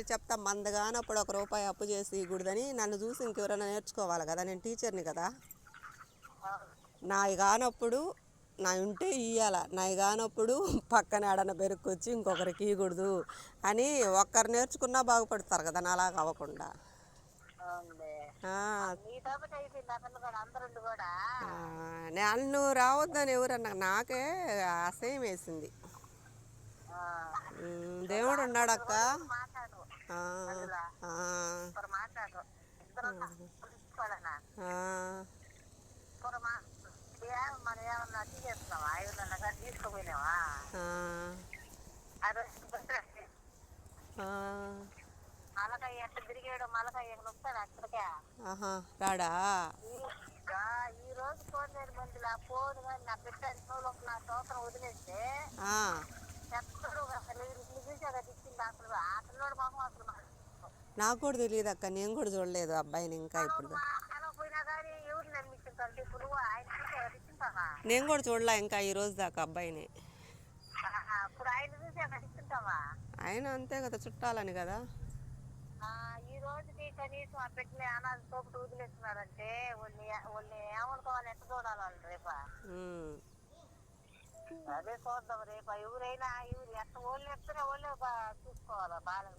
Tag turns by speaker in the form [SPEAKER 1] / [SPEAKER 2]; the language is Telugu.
[SPEAKER 1] చెప్తా మందగానప్పుడు ₹1 అప్పు చేసి ఇగుడదని నన్ను చూసి ఇంకెవరైనా నేర్చుకోవాలి కదా, నేను టీచర్ని కదా. నాయి కానప్పుడు నా ఉంటే ఇయ్యాల, నాయి కానప్పుడు పక్కన ఆడన పెరుక్కొచ్చి ఇంకొకరికి ఇవ్వకూడదు అని ఒక్కరు నేర్చుకున్నా బాగుపడతారు కదా, నాలాగా అవ్వకుండా. నన్ను రావద్దని ఎవరన్నా, నాకే అసహ్యం వేసింది. దేవుడు ఉన్నాడక్క. రాడా ఈ రోజు ఫోన్ మందిలా ఫోన్ కానీ నా పెట్టాను నా సంవత్సరం వదిలేస్తే నాకు కూడా తెలియదు అక్క, నేను కూడా చూడలేదు అబ్బాయిని ఇంకా. ఇప్పుడు నేను కూడా చూడలే ఇంకా ఈ రోజు దాకా అబ్బాయిని. ఆయన అంతే కదా, చుట్టాలని కదా. ఈ రోజుకి కనీసం ఆ పెట్టిన అనాథ తోపుడు వదిలేస్తున్నారంటే వాళ్ళని ఏమనుకోవాలి, ఎట్ట చూడాలి వాళ్ళు రేపా. అదే చూద్దాం రేపా, ఎవరైనా ఎవరు ఎట్ట వాళ్ళు ఎత్తనే వాళ్ళే చూసుకోవాలి బాగా.